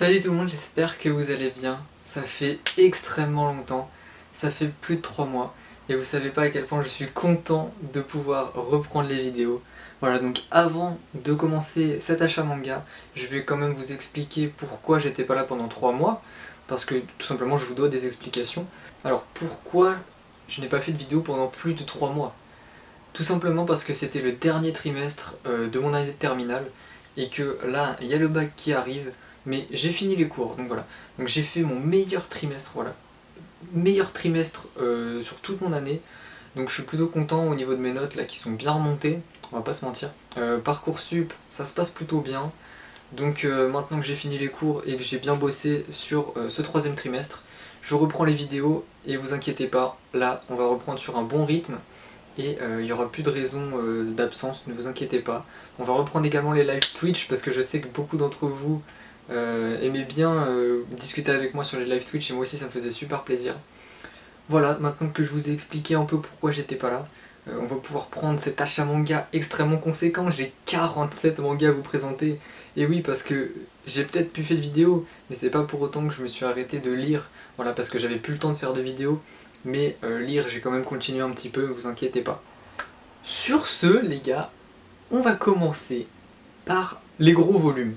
Salut tout le monde, j'espère que vous allez bien. Ça fait extrêmement longtemps, ça fait plus de 3 mois, et vous savez pas à quel point je suis content de pouvoir reprendre les vidéos. Voilà, donc avant de commencer cet achat manga, je vais quand même vous expliquer pourquoi j'étais pas là pendant 3 mois, parce que tout simplement je vous dois des explications. Alors pourquoi je n'ai pas fait de vidéo pendant plus de 3 mois? Tout simplement parce que c'était le dernier trimestre de mon année de terminale, et que là, il y a le bac qui arrive, mais j'ai fini les cours, donc voilà. Donc j'ai fait mon meilleur trimestre, voilà. Meilleur trimestre sur toute mon année, donc je suis plutôt content au niveau de mes notes là qui sont bien remontées, on va pas se mentir. Parcoursup, ça se passe plutôt bien, donc maintenant que j'ai fini les cours et que j'ai bien bossé sur ce troisième trimestre, je reprends les vidéos et vous inquiétez pas, là on va reprendre sur un bon rythme. Et il n'y aura plus de raison d'absence, ne vous inquiétez pas. On va reprendre également les live Twitch parce que je sais que beaucoup d'entre vous aimaient bien discuter avec moi sur les live Twitch et moi aussi ça me faisait super plaisir. Voilà, maintenant que je vous ai expliqué un peu pourquoi j'étais pas là, on va pouvoir prendre cet achat manga extrêmement conséquent. J'ai 47 mangas à vous présenter. Et oui, parce que j'ai peut-être pu faire de vidéos, mais c'est pas pour autant que je me suis arrêté de lire. Voilà, parce que j'avais plus le temps de faire de vidéos. Mais lire, j'ai quand même continué un petit peu, vous inquiétez pas. Sur ce, les gars, on va commencer par les gros volumes.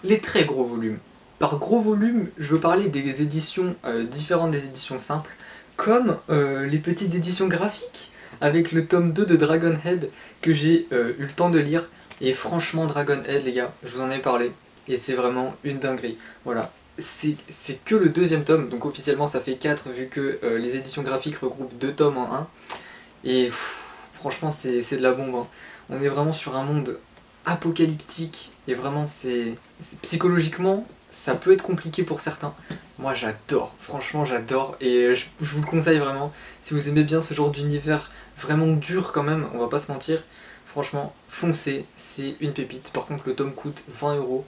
Les très gros volumes. Par gros volumes, je veux parler des éditions différentes des éditions simples, comme les petites éditions graphiques, avec le tome 2 de Dragonhead que j'ai eu le temps de lire. Et franchement, Dragonhead, les gars, je vous en ai parlé, et c'est vraiment une dinguerie. Voilà. C'est que le deuxième tome, donc officiellement ça fait 4 vu que les éditions graphiques regroupent 2 tomes en un. Et franchement c'est de la bombe, hein. On est vraiment sur un monde apocalyptique et vraiment psychologiquement ça peut être compliqué pour certains. Moi j'adore, franchement j'adore et je vous le conseille vraiment. Si vous aimez bien ce genre d'univers vraiment dur quand même, on va pas se mentir, franchement foncez, c'est une pépite. Par contre le tome coûte 20 €,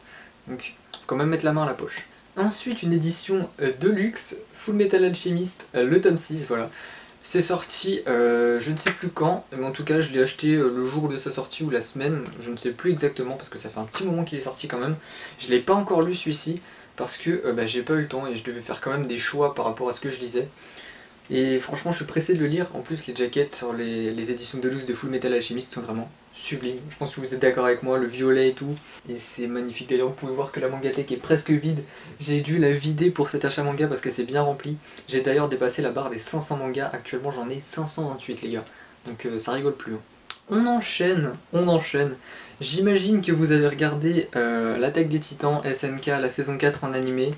donc faut quand même mettre la main à la poche. Ensuite, une édition Deluxe, Full Metal Alchemist, le tome 6, voilà. C'est sorti, je ne sais plus quand, mais en tout cas je l'ai acheté le jour de sa sortie ou la semaine, je ne sais plus exactement parce que ça fait un petit moment qu'il est sorti quand même. Je l'ai pas encore lu celui-ci parce que j'ai pas eu le temps et je devais faire quand même des choix par rapport à ce que je lisais. Et franchement je suis pressé de le lire, en plus les jaquettes sur les éditions Deluxe de Full Metal Alchemist sont vraiment sublimes. Je pense que vous êtes d'accord avec moi, le violet et tout, et c'est magnifique. D'ailleurs vous pouvez voir que la mangathèque est presque vide, j'ai dû la vider pour cet achat manga parce qu'elle s'est bien remplie. J'ai d'ailleurs dépassé la barre des 500 mangas, actuellement j'en ai 528 les gars, donc ça rigole plus. On enchaîne, on enchaîne. J'imagine que vous avez regardé l'Attaque des Titans, SNK, la saison 4 en animé,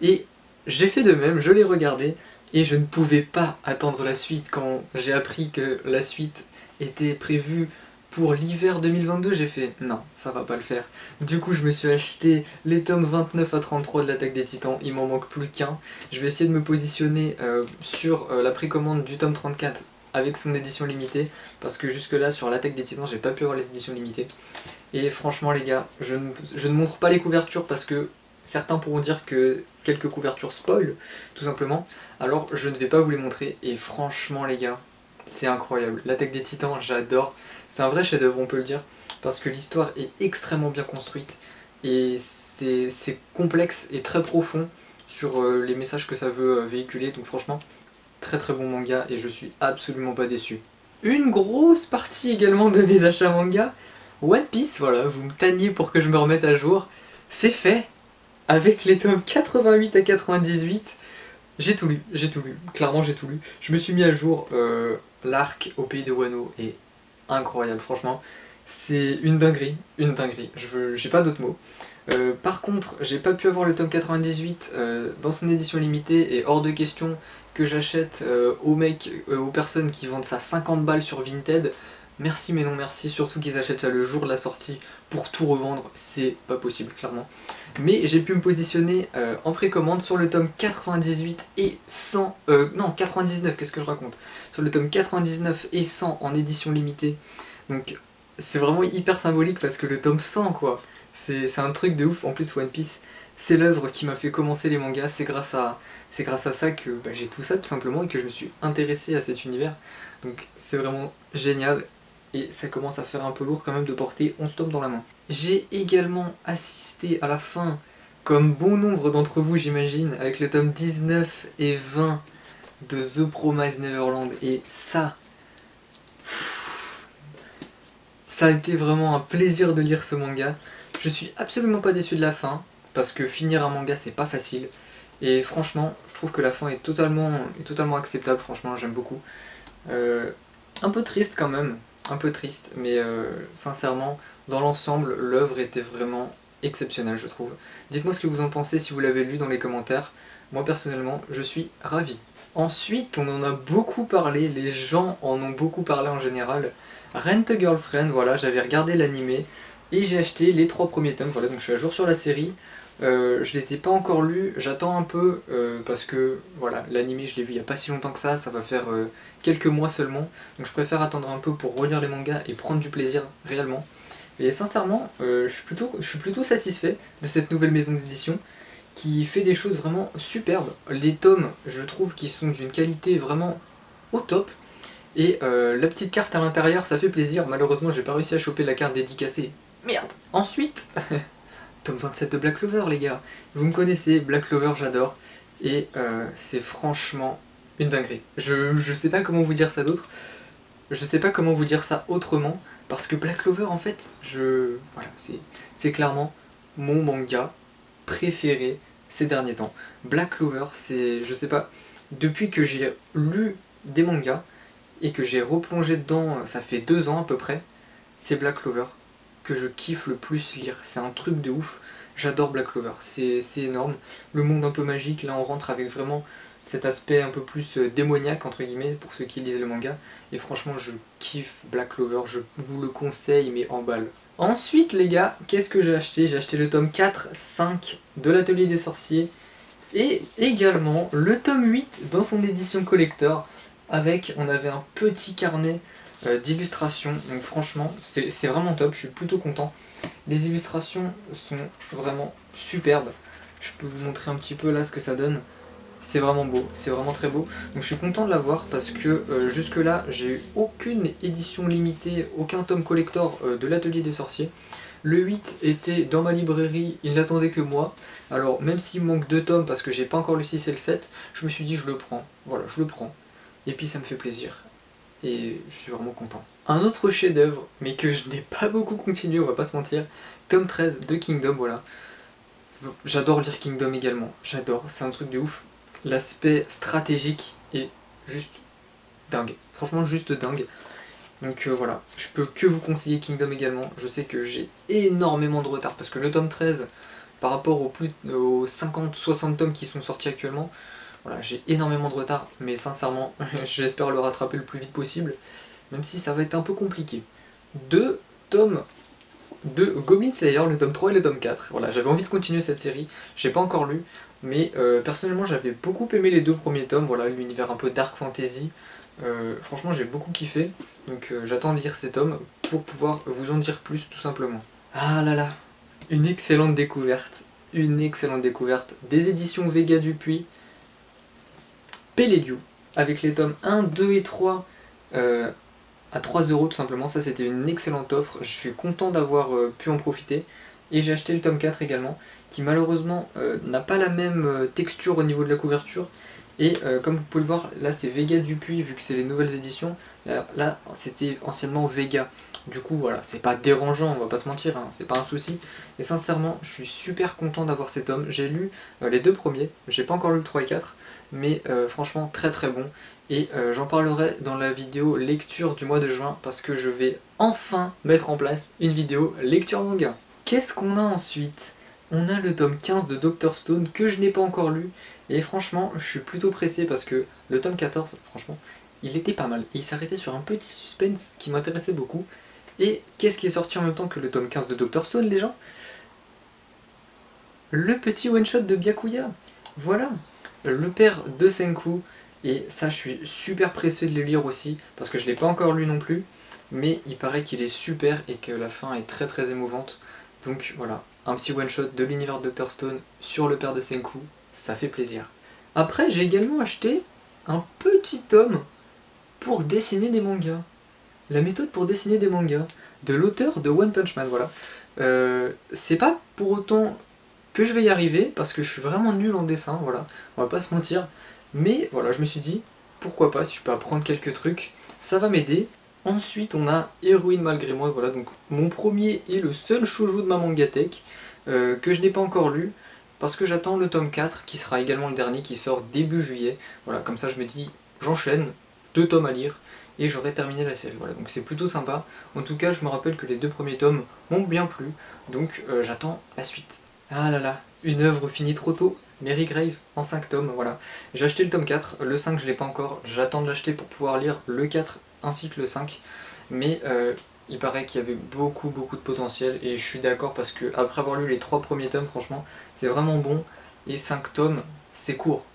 et j'ai fait de même, je l'ai regardé. Et je ne pouvais pas attendre la suite. Quand j'ai appris que la suite était prévue pour l'hiver 2022, j'ai fait non, ça va pas le faire. Du coup, je me suis acheté les tomes 29 à 33 de l'Attaque des Titans, il m'en manque plus qu'un. Je vais essayer de me positionner sur la précommande du tome 34 avec son édition limitée, parce que jusque là, sur l'Attaque des Titans, j'ai pas pu avoir les éditions limitées. Et franchement, les gars, je ne montre pas les couvertures parce que certains pourront dire que quelques couvertures spoil, tout simplement. Alors je ne vais pas vous les montrer et franchement les gars, c'est incroyable. L'Attaque des Titans, j'adore. C'est un vrai chef-d'œuvre, on peut le dire, parce que l'histoire est extrêmement bien construite et c'est complexe et très profond sur les messages que ça veut véhiculer. Donc franchement, très très bon manga et je suis absolument pas déçu. Une grosse partie également de mes achats manga, One Piece, voilà, vous me taniez pour que je me remette à jour, c'est fait. Avec les tomes 88 à 98, j'ai tout lu, clairement j'ai tout lu. Je me suis mis à jour, l'arc au pays de Wano est incroyable, franchement. C'est une dinguerie, j'ai pas d'autres mots. Par contre, j'ai pas pu avoir le tome 98 dans son édition limitée et hors de question que j'achète aux personnes qui vendent ça 50 balles sur Vinted. Merci mais non merci, surtout qu'ils achètent ça le jour de la sortie pour tout revendre, c'est pas possible clairement. Mais j'ai pu me positionner en précommande sur le tome 98 et 100, non 99, qu'est-ce que je raconte, sur le tome 99 et 100 en édition limitée. Donc c'est vraiment hyper symbolique parce que le tome 100 quoi, c'est un truc de ouf. En plus One Piece, c'est l'œuvre qui m'a fait commencer les mangas, c'est grâce à ça que j'ai tout ça tout simplement et que je me suis intéressé à cet univers. Donc c'est vraiment génial. Et ça commence à faire un peu lourd quand même de porter 11 tomes dans la main. J'ai également assisté à la fin comme bon nombre d'entre vous j'imagine, avec le tome 19 et 20 de The Promised Neverland. Et ça a été vraiment un plaisir de lire ce manga. Je suis absolument pas déçu de la fin, parce que finir un manga c'est pas facile. Et franchement, je trouve que la fin est totalement acceptable, franchement j'aime beaucoup. Un peu triste quand même, un peu triste, mais sincèrement, dans l'ensemble, l'œuvre était vraiment exceptionnelle je trouve. Dites-moi ce que vous en pensez si vous l'avez lu dans les commentaires. Moi personnellement, je suis ravi. Ensuite, on en a beaucoup parlé, les gens en ont beaucoup parlé en général. Rent a Girlfriend, voilà, j'avais regardé l'animé et j'ai acheté les 3 premiers tomes, voilà, donc je suis à jour sur la série. Je les ai pas encore lus, j'attends un peu parce que voilà, l'animé je l'ai vu il y a pas si longtemps que ça va faire quelques mois seulement, donc je préfère attendre un peu pour relire les mangas et prendre du plaisir réellement. Et sincèrement, je suis plutôt satisfait de cette nouvelle maison d'édition qui fait des choses vraiment superbes. Les tomes, je trouve qu'ils sont d'une qualité vraiment au top. Et la petite carte à l'intérieur, ça fait plaisir. Malheureusement, j'ai pas réussi à choper la carte dédicacée. Merde. Ensuite, tome 27 de Black Clover, les gars. Vous me connaissez, Black Clover, j'adore. Et c'est franchement une dinguerie. Je sais pas comment vous dire ça d'autre. Je sais pas comment vous dire ça autrement. Parce que Black Clover, en fait, voilà, c'est clairement mon manga préféré ces derniers temps. Black Clover, c'est, je sais pas, depuis que j'ai lu des mangas et que j'ai replongé dedans, ça fait 2 ans à peu près, c'est Black Clover que je kiffe le plus lire. C'est un truc de ouf, j'adore Black Clover, c'est énorme. Le monde un peu magique, là on rentre avec vraiment cet aspect un peu plus démoniaque entre guillemets pour ceux qui lisent le manga. Et franchement je kiffe Black Clover, je vous le conseille mais en balle. Ensuite les gars, qu'est-ce que j'ai acheté? J'ai acheté le tome 4, 5 de l'Atelier des Sorciers et également le tome 8 dans son édition collector avec, on avait un petit carnet d'illustrations, donc franchement c'est vraiment top, je suis plutôt content. Les illustrations sont vraiment superbes, je peux vous montrer un petit peu là ce que ça donne. C'est vraiment beau, c'est vraiment très beau. Donc je suis content de l'avoir parce que jusque là j'ai eu aucune édition limitée, aucun tome collector de l'Atelier des Sorciers. Le 8 était dans ma librairie, il n'attendait que moi. Alors même s'il me manque 2 tomes parce que j'ai pas encore le 6 et le 7, je me suis dit je le prends, voilà je le prends. Et puis ça me fait plaisir. Et je suis vraiment content. Un autre chef-d'œuvre, mais que je n'ai pas beaucoup continué, on va pas se mentir, tome 13 de Kingdom, voilà. J'adore lire Kingdom également, j'adore, c'est un truc de ouf. L'aspect stratégique est juste dingue, franchement juste dingue. Donc voilà, je peux que vous conseiller Kingdom également. Je sais que j'ai énormément de retard parce que le tome 13, par rapport aux 50-60 tomes qui sont sortis actuellement, voilà, j'ai énormément de retard, mais sincèrement, j'espère le rattraper le plus vite possible, même si ça va être un peu compliqué. 2 tomes de Goblin Slayer, le tome 3 et le tome 4. Voilà, j'avais envie de continuer cette série, j'ai pas encore lu, mais personnellement j'avais beaucoup aimé les 2 premiers tomes, voilà, l'univers un peu dark fantasy. Franchement j'ai beaucoup kiffé, donc j'attends de lire ces tomes pour pouvoir vous en dire plus tout simplement. Ah là là, une excellente découverte des éditions Vega Dupuis, Peleliu, avec les tomes 1, 2 et 3 à 3 € tout simplement. Ça c'était une excellente offre, je suis content d'avoir pu en profiter. Et j'ai acheté le tome 4 également, qui malheureusement n'a pas la même texture au niveau de la couverture. Et comme vous pouvez le voir, là c'est Vega Dupuis, vu que c'est les nouvelles éditions. Là c'était anciennement Vega. Du coup voilà, c'est pas dérangeant, on va pas se mentir, hein, c'est pas un souci. Et sincèrement, je suis super content d'avoir cet tome. J'ai lu les 2 premiers, j'ai pas encore lu le 3 et 4, mais franchement très très bon. Et j'en parlerai dans la vidéo lecture du mois de juin, parce que je vais enfin mettre en place une vidéo lecture manga. Qu'est-ce qu'on a ensuite? On a le tome 15 de Dr Stone que je n'ai pas encore lu. Et franchement, je suis plutôt pressé parce que le tome 14, franchement, il était pas mal. Et il s'arrêtait sur un petit suspense qui m'intéressait beaucoup. Et qu'est-ce qui est sorti en même temps que le tome 15 de Dr Stone, les gens? Le petit one-shot de Byakuya. Voilà, le père de Senku. Et ça, je suis super pressé de le lire aussi, parce que je ne l'ai pas encore lu non plus. Mais il paraît qu'il est super et que la fin est très très émouvante. Donc voilà, un petit one-shot de l'univers de Dr Stone sur le père de Senku, ça fait plaisir. Après, j'ai également acheté un petit tome pour dessiner des mangas. La méthode pour dessiner des mangas, de l'auteur de One Punch Man, voilà. C'est pas pour autant que je vais y arriver parce que je suis vraiment nul en dessin, voilà, on va pas se mentir. Mais voilà, je me suis dit, pourquoi pas, si je peux apprendre quelques trucs, ça va m'aider. Ensuite, on a Héroïne malgré moi, voilà, donc mon premier et le seul shoujo de ma mangatech, que je n'ai pas encore lu, parce que j'attends le tome 4, qui sera également le dernier, qui sort début juillet. Voilà, comme ça je me dis, j'enchaîne, 2 tomes à lire, et j'aurai terminé la série. Voilà, donc c'est plutôt sympa. En tout cas, je me rappelle que les 2 premiers tomes m'ont bien plu, donc j'attends la suite. Ah là là, une œuvre finie trop tôt, Mary Grave, en 5 tomes, voilà. J'ai acheté le tome 4, le 5 je l'ai pas encore, j'attends de l'acheter pour pouvoir lire le 4 ainsi que le 5, mais il paraît qu'il y avait beaucoup de potentiel, et je suis d'accord parce que après avoir lu les 3 premiers tomes, franchement, c'est vraiment bon, et 5 tomes, c'est court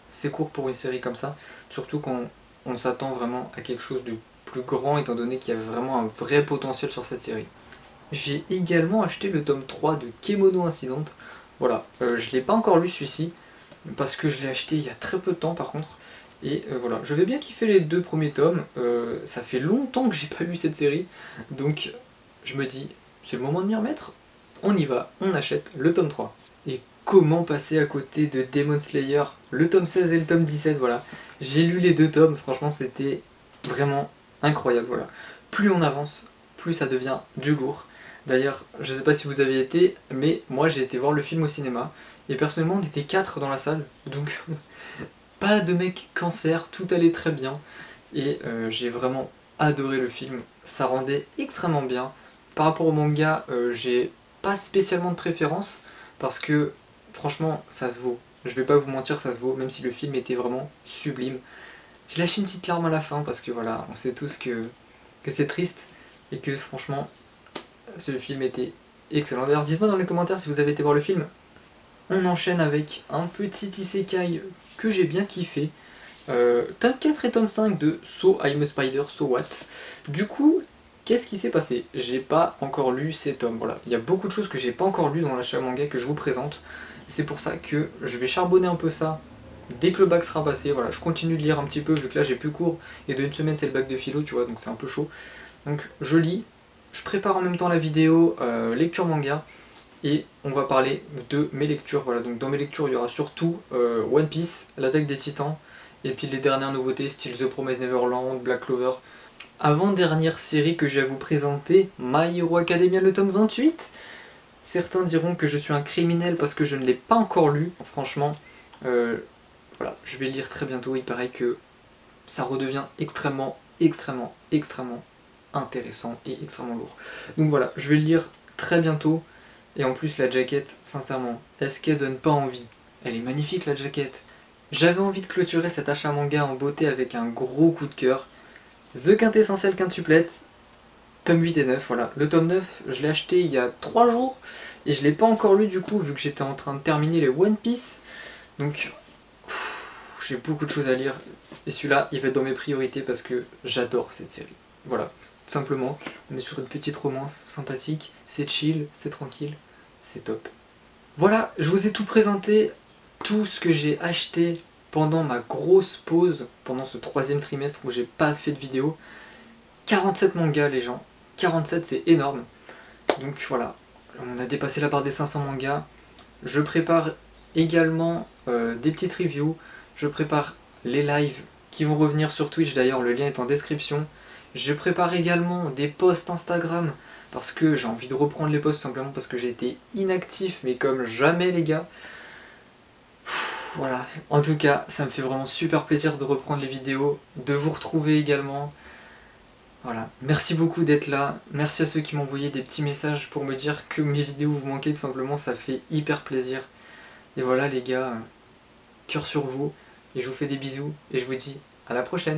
pour une série comme ça, surtout quand on s'attend vraiment à quelque chose de plus grand, étant donné qu'il y avait vraiment un vrai potentiel sur cette série. J'ai également acheté le tome 3 de Kemono Incident. Voilà, je l'ai pas encore lu celui-ci, parce que je l'ai acheté il y a très peu de temps par contre. Et voilà, je vais bien kiffer les 2 premiers tomes, ça fait longtemps que j'ai pas lu cette série, donc je me dis, c'est le moment de m'y remettre, on y va, on achète le tome 3. Et comment passer à côté de Demon Slayer, le tome 16 et le tome 17, voilà. J'ai lu les 2 tomes, franchement c'était vraiment incroyable, voilà. Plus on avance, plus ça devient du lourd. D'ailleurs, je sais pas si vous avez été, mais moi j'ai été voir le film au cinéma, et personnellement on était 4 dans la salle, donc pas de mec cancer, tout allait très bien, et j'ai vraiment adoré le film, ça rendait extrêmement bien. Par rapport au manga, j'ai pas spécialement de préférence, parce que franchement ça se vaut, je vais pas vous mentir, ça se vaut, même si le film était vraiment sublime. J'ai lâché une petite larme à la fin, parce que voilà, on sait tous que c'est triste, et que franchement, ce film était excellent. D'ailleurs, dites-moi dans les commentaires si vous avez été voir le film. On enchaîne avec un petit isekai que j'ai bien kiffé. Tome 4 et tome 5 de So I'm a Spider, So What. Du coup, qu'est-ce qui s'est passé? J'ai pas encore lu ces tomes, voilà. Il y a beaucoup de choses que j'ai pas encore lues dans l'achat manga que je vous présente. C'est pour ça que je vais charbonner un peu ça dès que le bac sera passé. Voilà, je continue de lire un petit peu vu que là j'ai plus cours, et de une semaine c'est le bac de philo, tu vois, donc c'est un peu chaud. Donc je lis, je prépare en même temps la vidéo lecture manga, et on va parler de mes lectures. Voilà, donc dans mes lectures il y aura surtout One Piece, l'attaque des titans, et puis les dernières nouveautés style The Promised Neverland, Black Clover. Avant-dernière série que j'ai à vous présenter, My Hero Academia, le tome 28. Certains diront que je suis un criminel parce que je ne l'ai pas encore lu. Franchement, voilà, je vais le lire très bientôt. Il paraît que ça redevient extrêmement intéressant et extrêmement lourd. Donc voilà, je vais le lire très bientôt. Et en plus la jaquette, sincèrement, est-ce qu'elle donne pas envie? Elle est magnifique la jaquette. J'avais envie de clôturer cet achat manga en beauté avec un gros coup de cœur. The Quintessentiel Quintuplette, tome 8 et 9, voilà. Le tome 9, je l'ai acheté il y a 3 jours, et je l'ai pas encore lu du coup, vu que j'étais en train de terminer les One Piece. Donc, j'ai beaucoup de choses à lire, et celui-là, il va être dans mes priorités parce que j'adore cette série. Voilà, tout simplement, on est sur une petite romance sympathique, c'est chill, c'est tranquille, c'est top. Voilà, je vous ai tout présenté, tout ce que j'ai acheté pendant ma grosse pause, pendant ce 3e trimestre où j'ai pas fait de vidéo. 47 mangas les gens, 47 c'est énorme. Donc voilà, on a dépassé la barre des 500 mangas. Je prépare également des petites reviews, je prépare les lives qui vont revenir sur Twitch, d'ailleurs le lien est en description. Je prépare également des posts Instagram, parce que j'ai envie de reprendre les posts simplement parce que j'ai été inactif, mais comme jamais les gars. Voilà, en tout cas, ça me fait vraiment super plaisir de reprendre les vidéos, de vous retrouver également. Voilà, merci beaucoup d'être là, merci à ceux qui m'ont envoyé des petits messages pour me dire que mes vidéos vous manquaient, tout simplement, ça fait hyper plaisir. Et voilà les gars, cœur sur vous, et je vous fais des bisous, et je vous dis à la prochaine.